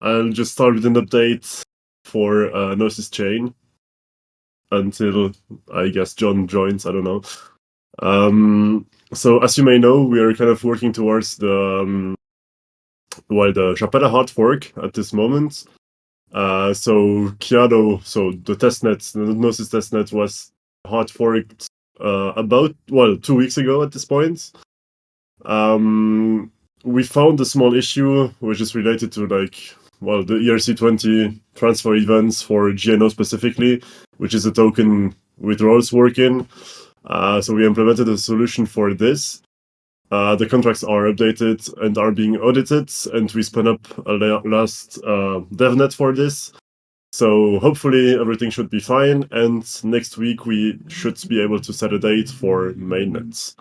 I'll just start with an update for Gnosis chain until I guess John joins. I don't know. So as you may know, we are kind of working towards the Shapella hard fork at this moment. So Chiado, so the testnet, the Gnosis testnet was hard forked about 2 weeks ago at this point. We found a small issue which is related to the ERC20 transfer events for GNO specifically, which is a token withdrawals working. So we implemented a solution for this. The contracts are updated and are being audited, and we spun up a last devnet for this. So hopefully everything should be fine, and next week we should be able to set a date for mainnets.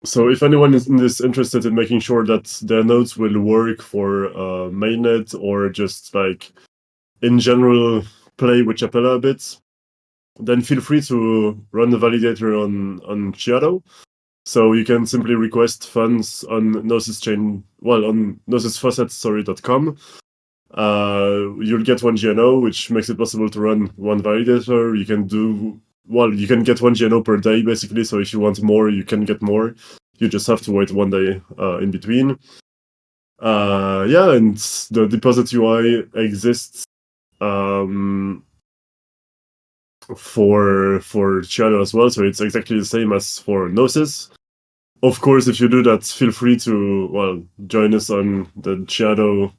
So if anyone is interested in making sure that their nodes will work for mainnet, or just like in general play with Shapella a bit, then feel free to run the validator on Chiado. So you can simply request funds on Gnosis chain, on gnosisfaucets.com. You'll get 1 GNO, which makes it possible to run 1 validator. You can get 1 GNO per day, basically. So if you want more, you can get more. You just have to wait 1 day in between. And the deposit UI exists for Chiado as well. So it's exactly the same as for Gnosis. Of course, if you do that, feel free to join us on the Chiado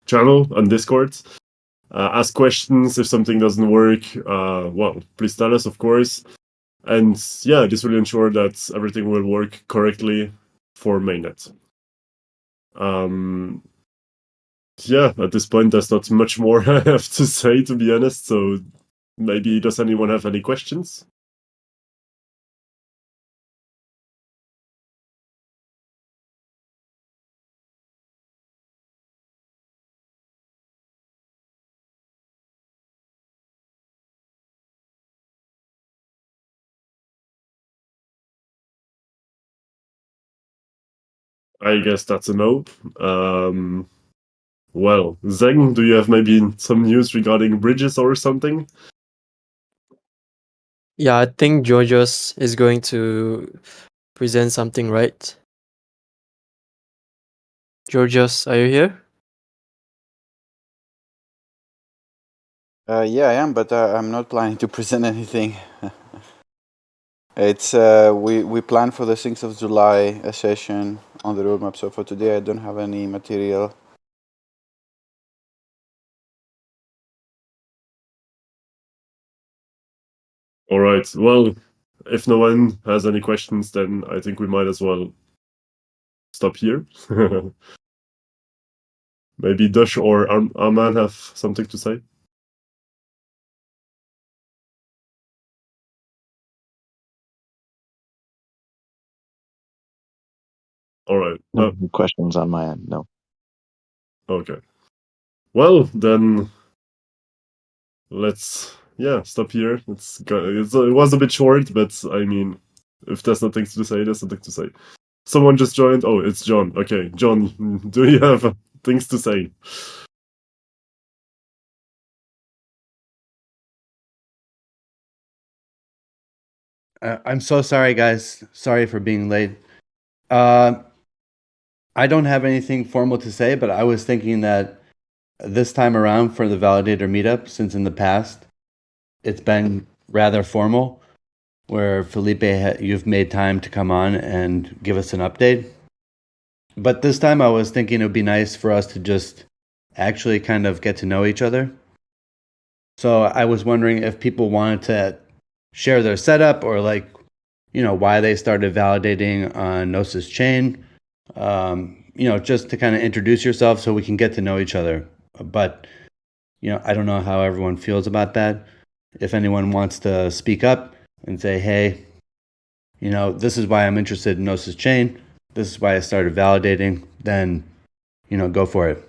channel on Discord. Ask questions if something doesn't work. Please tell us, of course. And yeah, this will ensure that everything will work correctly for mainnet. At this point, there's not much more I have to say, to be honest. So maybe does anyone have any questions? I guess that's a no. Zeng, do you have maybe some news regarding bridges or something? Yeah, I think Georgios is going to present something, right? Georgios, are you here? Yeah, I am, but I'm not planning to present anything. It's we plan for the 6th of July a session on the roadmap. So for today, I don't have any material. All right. Well, if no one has any questions, then I think we might as well stop here. Maybe Dush or Arman have something to say. All right. No questions on my end. No. Okay. Well, then let's stop here. It was a bit short, but I mean, if there's nothing to say, there's nothing to say. Someone just joined. Oh, it's John. Okay, John, do you have things to say? I'm so sorry, guys. Sorry for being late. I don't have anything formal to say, but I was thinking that this time around for the Validator meetup, since in the past it's been rather formal, where Felipe, you've made time to come on and give us an update. But this time I was thinking it would be nice for us to just actually kind of get to know each other. So I was wondering if people wanted to share their setup or why they started validating on Gnosis chain. Just to kind of introduce yourself so we can get to know each other. But, I don't know how everyone feels about that. If anyone wants to speak up and say, hey, this is why I'm interested in Gnosis chain, this is why I started validating, then, go for it.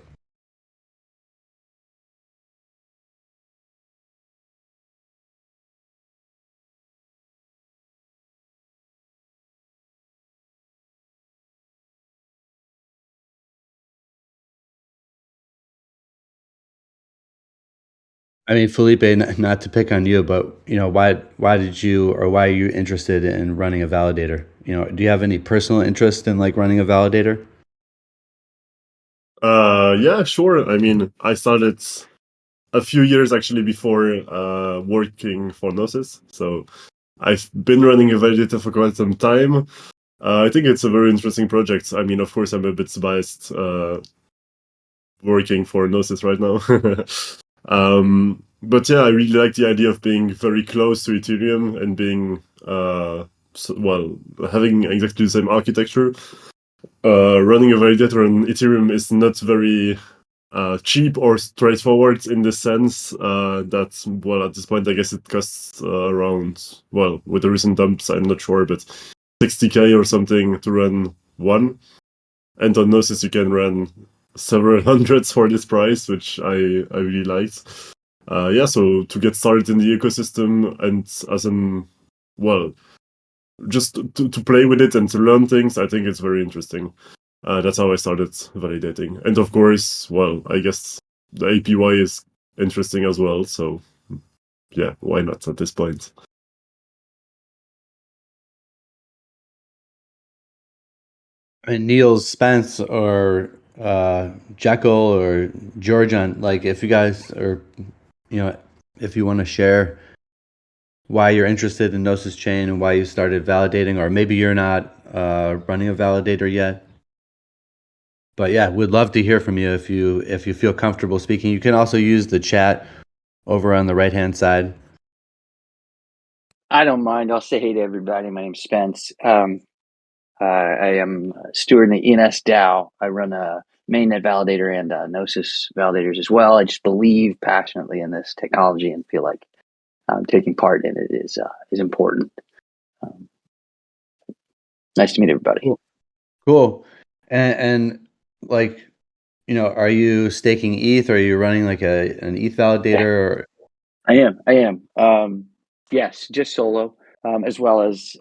I mean, Felipe, not to pick on you, but why did you, or why are you interested in running a validator? Do you have any personal interest in like running a validator? Yeah, sure. I mean, I started a few years actually before working for Gnosis, so I've been running a validator for quite some time. I think it's a very interesting project. I mean, of course, I'm a bit biased working for Gnosis right now. But yeah, I really like the idea of being very close to Ethereum and being, having exactly the same architecture. Running a validator on Ethereum is not very cheap or straightforward in the sense that, well, at this point, I guess it costs around, well, with the recent dumps, I'm not sure, but 60K or something to run one. And on Gnosis, you can run several hundreds for this price, which I really liked. Yeah, so to get started in the ecosystem and just to play with it and to learn things, I think it's very interesting. That's how I started validating. And of course, well, I guess the APY is interesting as well. So yeah, why not at this point? I mean, Niels, Spence, or Jekyll, or Georgian, like if you guys are, if you want to share why you're interested in Gnosis Chain and why you started validating, or maybe you're not running a validator yet. But yeah, we'd love to hear from you if you feel comfortable speaking. You can also use the chat over on the right-hand side. I don't mind. I'll say hey to everybody. My name's Spence. I am a steward in the ENS DAO. I run a mainnet validator and Gnosis validators as well. I just believe passionately in this technology and feel like taking part in it is important. Nice to meet everybody. Cool. And like, are you staking ETH? Or are you running like an ETH validator? Yeah. I am. Yes, just solo, as well as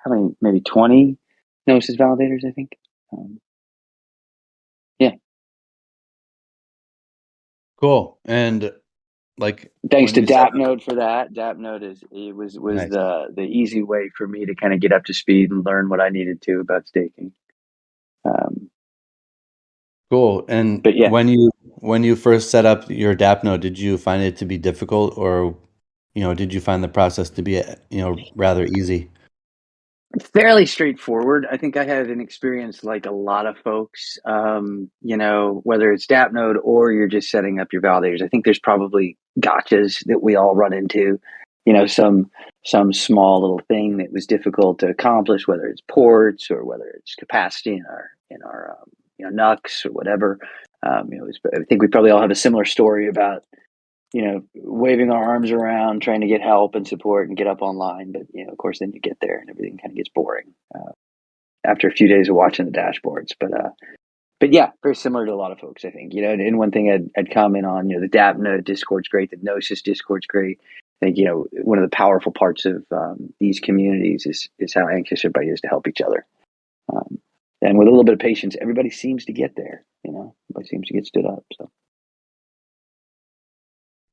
how many? Maybe 20 Gnosis validators, I think. Yeah. Cool. And like, Thanks to when you said DAppNode for that. DAppNode was Nice. the easy way for me to kind of get up to speed and learn what I needed to about staking. Cool. And But yeah, when you first set up your DAppNode, did you find it to be difficult, or did you find the process to be rather easy? fairly straightforward. I think I had an experience like a lot of folks. Whether it's DAppNode or you're just setting up your validators, I think there's probably gotchas that we all run into. Some small little thing that was difficult to accomplish, whether it's ports or whether it's capacity in our NUX or whatever. I think we probably all have a similar story about waving our arms around, trying to get help and support and get up online. But, of course, then you get there and everything kind of gets boring after a few days of watching the dashboards. But yeah, very similar to a lot of folks, I think. And one thing I'd comment on, the DAppNode Discord's great, the Gnosis Discord's great. I think, one of the powerful parts of these communities is how anxious everybody is to help each other. And with a little bit of patience, everybody seems to get there. Everybody seems to get stood up. So.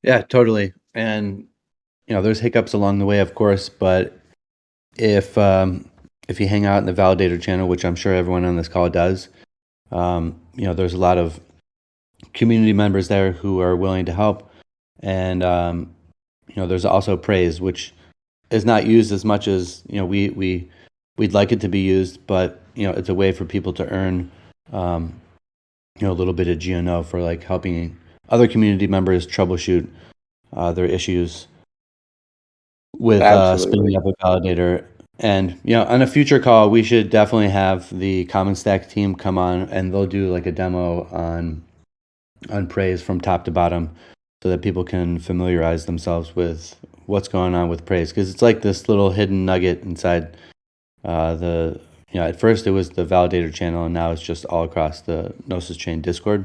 Yeah, totally. And there's hiccups along the way, of course, but if you hang out in the validator channel, which I'm sure everyone on this call does, there's a lot of community members there who are willing to help. And there's also praise, which is not used as much as we'd like it to be used, but it's a way for people to earn a little bit of GNO for like helping other community members troubleshoot their issues with spinning up a validator. And on a future call, we should definitely have the Common Stack team come on, and they'll do like a demo on praise from top to bottom, so that people can familiarize themselves with what's going on with praise, because it's like this little hidden nugget inside at first it was the validator channel, and now it's just all across the Gnosis Chain Discord.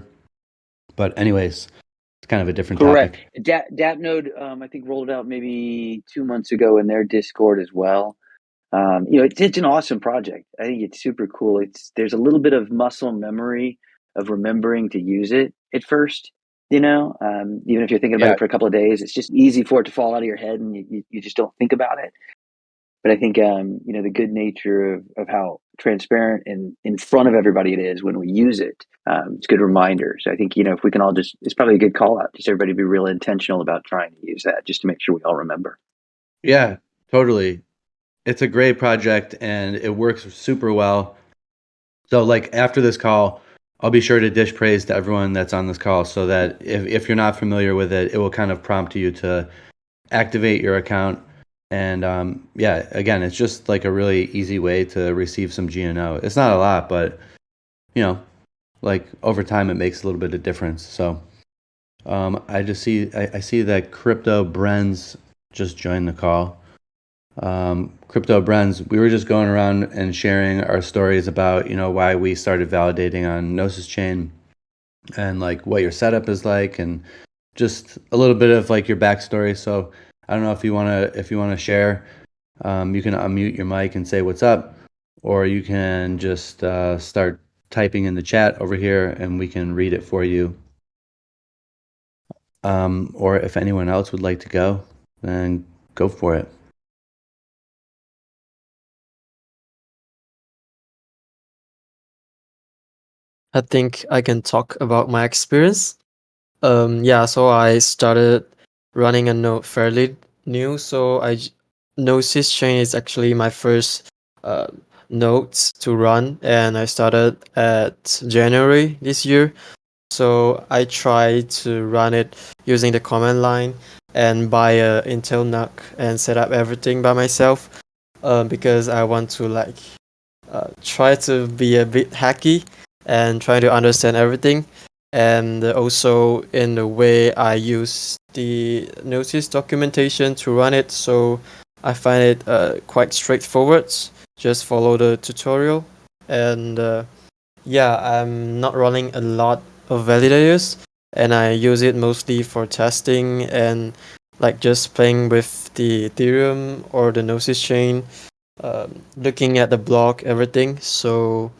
But anyways, it's kind of a different Correct. topic. DAppNode, I think, rolled out maybe 2 months ago in their Discord as well. It's an awesome project. I think it's super cool. There's a little bit of muscle memory of remembering to use it at first. Even if you're thinking about it for a couple of days, it's just easy for it to fall out of your head and you just don't think about it. But I think, the good nature of how transparent and in front of everybody it is when we use it, it's a good reminder. So I think, if we can all it's probably a good call out, just everybody be real intentional about trying to use that just to make sure we all remember. Yeah, totally. It's a great project and it works super well. So like after this call, I'll be sure to dish praise to everyone that's on this call so that if you're not familiar with it, it will kind of prompt you to activate your account. And again, it's just like a really easy way to receive some GNO. It's not a lot, but like over time it makes a little bit of difference. So I see that Crypto Brenz just joined the call. Crypto Brenz, we were just going around and sharing our stories about why we started validating on Gnosis chain and like what your setup is like and just a little bit of like your backstory. So I don't know if you want to share. You can unmute your mic and say what's up, or you can just start typing in the chat over here and we can read it for you. Or if anyone else would like to go, then go for it. I think I can talk about my experience. So I started running a node fairly new. So Gnosis chain is actually my first node to run, and I started at January this year. So I tried to run it using the command line and buy a Intel NUC and set up everything by myself, because I want to try to be a bit hacky and try to understand everything. And also in the way I use the Gnosis documentation to run it, so I find it quite straightforward. Just follow the tutorial, and I'm not running a lot of validators, and I use it mostly for testing and like just playing with the Ethereum or the Gnosis chain, looking at the block, everything. So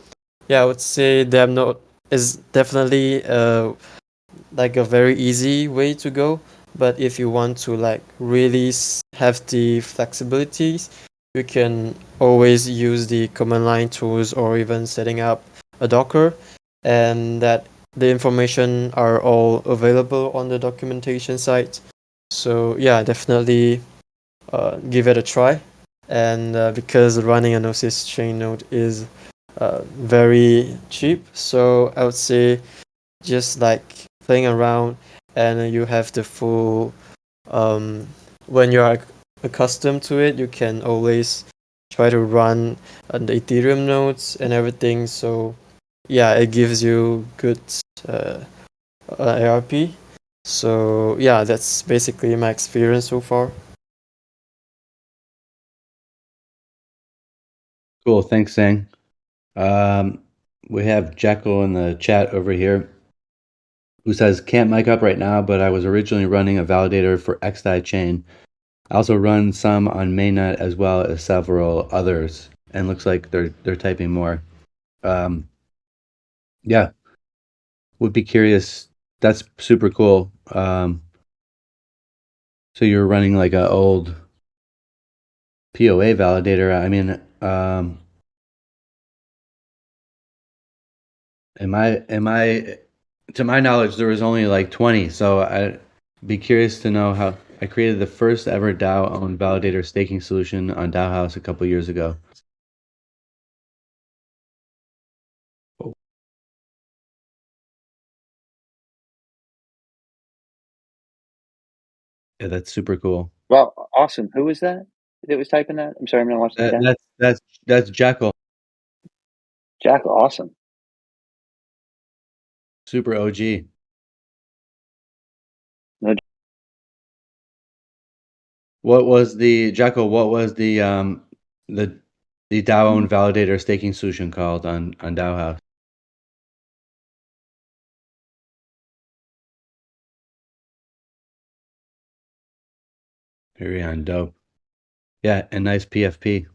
I would say Damnode is definitely like a very easy way to go. But if you want to like really have the flexibilities, you can always use the command line tools or even setting up a Docker, and that the information are all available on the documentation site. So definitely give it a try. And because running a Gnosis chain node is very cheap, so I would say just like playing around, and you have the full when you are accustomed to it, you can always try to run the Ethereum nodes and everything. So it gives you good ARP. So that's basically my experience so far. Cool, thanks, Sang. We have Jekyll in the chat over here who says, can't mic up right now, but I was originally running a validator for XDAI chain. I also run some on mainnet as well as several others, and looks like they're typing more. Would be curious. That's super cool. So you're running like an old POA validator. I mean, am I to my knowledge there was only like 20, so I'd be curious to know how I created the first ever DAO owned validator staking solution on DAO House a couple years ago. Yeah, that's super cool. Well, awesome. Who was that was typing that? I'm sorry, I'm going to watch the chat. That's Jekyll. Jack, awesome. Super OG. No, What was the Jekyll? What was the DAO owned validator staking solution called on DAO House? Very on dope. Yeah, and nice PFP.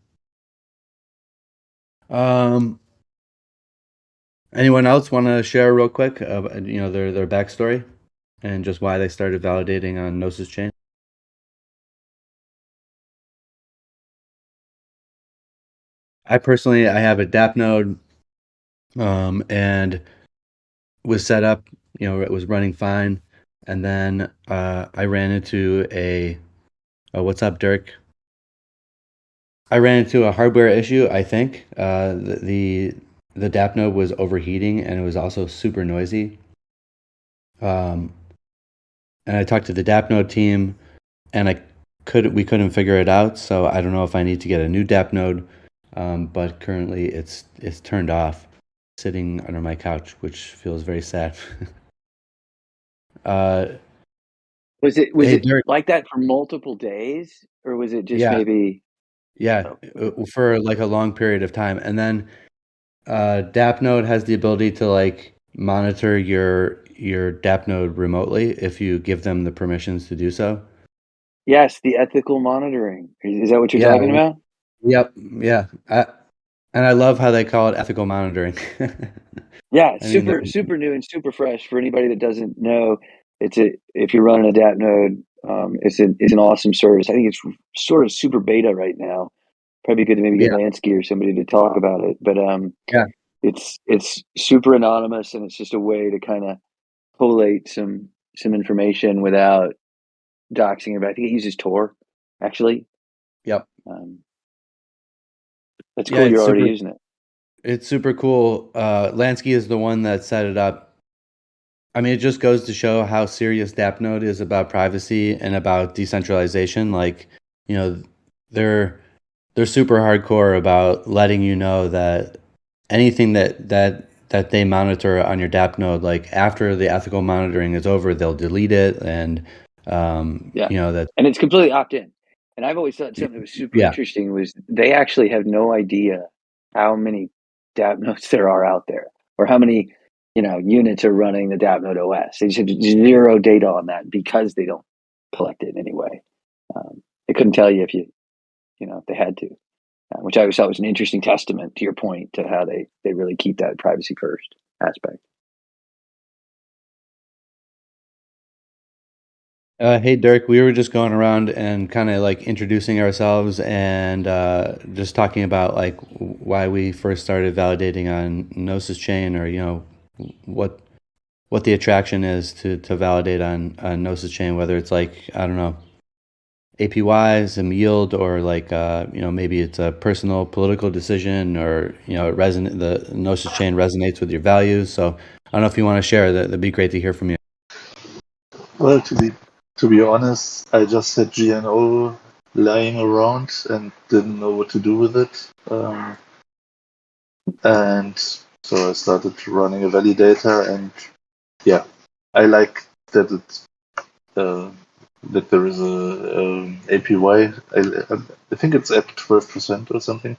Anyone else want to share real quick? Their backstory. and just why they started validating on Gnosis chain? I personally, I have a DApp node, and was set up, it was running fine. And then I ran into what's up, Dirk? I ran into a hardware issue, I think. The DApp node was overheating, and it was also super noisy. And I talked to the DApp node team, and we couldn't figure it out. So I don't know if I need to get a new DApp node, but currently it's turned off, sitting under my couch, which feels very sad. Was it Dirk, like that for multiple days, or was it just yeah, maybe? yeah, for like a long period of time, and then DApp node has the ability to like monitor your DApp node remotely if you give them the permissions to do so. Yes, the ethical monitoring. Is that what you're Yeah. talking about? Yep. Yeah. And I love how they call it ethical monitoring. Yeah, I mean, super new and super fresh for anybody that doesn't know. If you're running a DApp node, it's an awesome service. I think it's sort of super beta right now. Probably good to maybe get yeah, Lansky or somebody to talk about it. But yeah, it's super anonymous, and it's just a way to kind of collate some information without doxing everybody. I think it uses Tor, actually. yep. That's Yeah, cool. You're already using it. it's super cool. Lansky is the one that set it up. I mean, it just goes to show how serious DApp node is about privacy and about decentralization. Like, they're super hardcore about letting you know that anything that they monitor on your DApp node, like after the ethical monitoring is over, they'll delete it, and that. And it's completely opt-in. And I've always thought something that was super interesting was they actually have no idea how many DApp nodes there are out there, or how many units are running the DApp node OS. They just have zero data on that because they don't collect it in any way. They couldn't tell you if if they had to, which I always thought was an interesting testament to your point to how they really keep that privacy first aspect. Hey Dirk, we were just going around and kind of like introducing ourselves and just talking about like why we first started validating on Gnosis chain, or what the attraction is to validate on Gnosis chain, whether it's like, I don't know, APYs and yield, or like maybe it's a personal political decision, or the Gnosis chain resonates with your values. So I don't know if you want to share. That'd be great to hear from you. Well, to be honest, I just had GNO lying around and didn't know what to do with it. And so I started running a validator, and yeah, I like that that there is a APY. I think it's at 12% or something.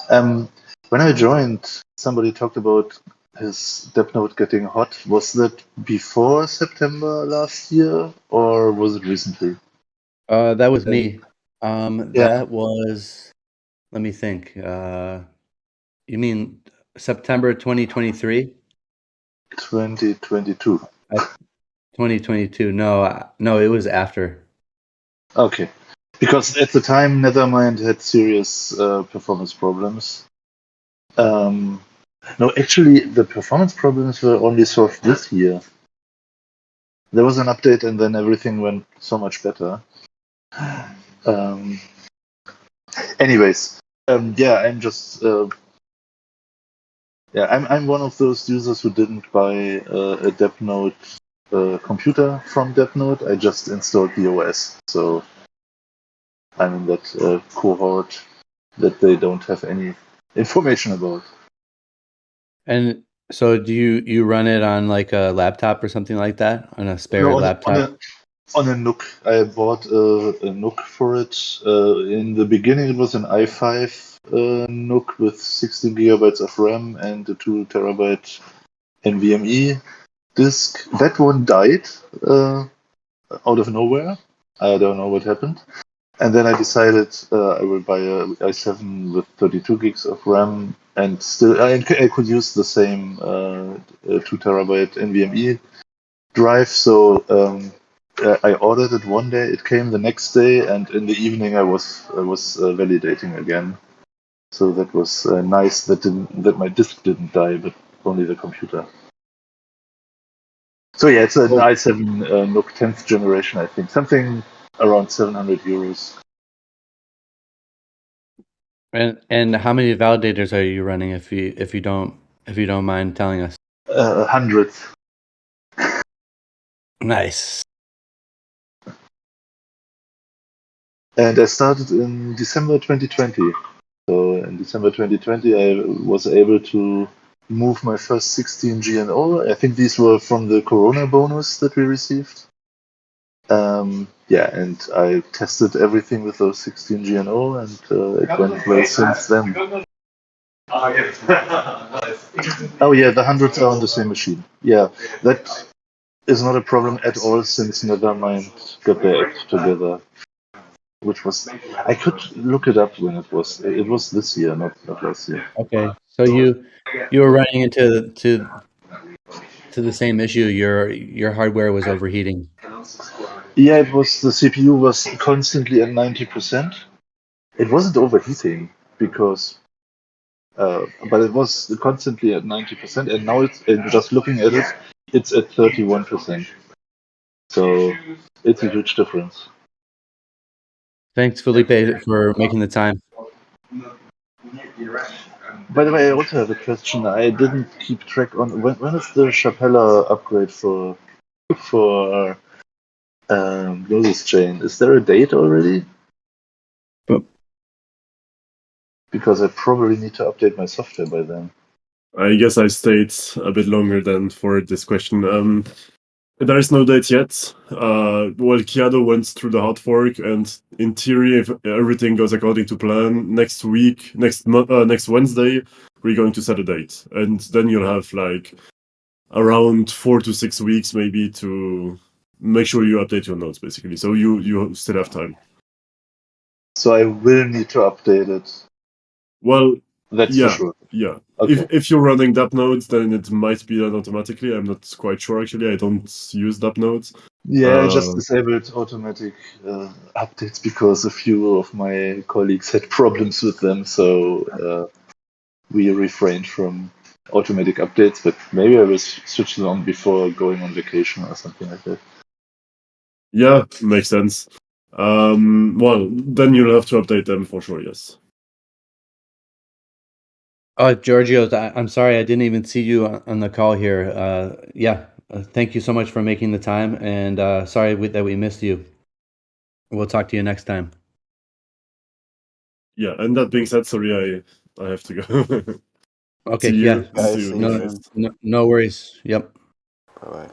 When I joined, somebody talked about his DApp node getting hot. Was that before September last year, or was it recently? That was me. That was, let me think. You mean September 2023? 2022. 2022. No, it was after. Okay. Because at the time, Nethermind had serious performance problems. No, actually, the performance problems were only solved this year. There was an update, and then everything went so much better. Anyways, yeah, I'm just I'm one of those users who didn't buy a DApp node computer from DApp node. I just installed the OS, so I'm in that cohort that they don't have any information about. And so, do you run it on like a laptop or something like that, on a spare laptop? On a NUC. I bought a NUC for it. In the beginning, it was an i5 NUC with 16 gigabytes of RAM and a 2 terabyte NVMe disk. That one died out of nowhere. I don't know what happened. And then I decided I will buy a i7 with 32 gigs of RAM, and still I could use the same 2 terabyte NVMe drive, so I ordered it one day. It came the next day, and in the evening I was validating again. So that was nice that my disk didn't die, but only the computer. So yeah, it's an i7 NUC 10th generation, I think, something around 700 euros. And how many validators are you running? If you don't mind telling us. 100. Nice. And I started in December 2020. So in December 2020, I was able to move my first 16 GNO. I think these were from the Corona bonus that we received. Yeah, and I tested everything with those 16 GNO, and it went well since then. Oh yeah, the hundreds are on the same machine. Yeah, that is not a problem at all since Nevermind got their act together. Which was, I could look it up when it was. It was this year, not last year. Okay, so you were running into the same issue. Your hardware was overheating. Yeah, it was, the CPU was constantly at 90%. It wasn't overheating because, but it was constantly at 90%, and now it's, just looking at it, it's at 31%. So it's a huge difference. Thanks, Felipe, for making the time. By the way, I also have a question. I didn't keep track on when is the Shapella upgrade for Gnosis chain. Is there a date already? But- Because I probably need to update my software by then. I guess I stayed a bit longer than for this question. There is no date yet. Well, Chiado went through the hard fork, and in theory, if everything goes according to plan, next Wednesday, we're going to set a date, and then you'll have like around 4 to 6 weeks maybe to make sure you update your nodes, basically. So you still have time. So I will need to update it. Well, That's yeah, for sure. yeah. Okay. If you're running DApp nodes, then it might be done automatically. I'm not quite sure actually. I don't use DApp nodes. Yeah, I just disabled automatic updates because a few of my colleagues had problems with them, so we refrained from automatic updates. But maybe I will switch them on before going on vacation or something like that. Yeah, makes sense. Well, then you'll have to update them for sure. Yes. Oh, Giorgio, I'm sorry I didn't even see you on the call here. Thank you so much for making the time, and sorry that we missed you. We'll talk to you next time. Yeah, and that being said, sorry, I have to go. Okay, See you. yeah. Guys, See you. see you Nice. soon. No worries. Yep. Bye bye.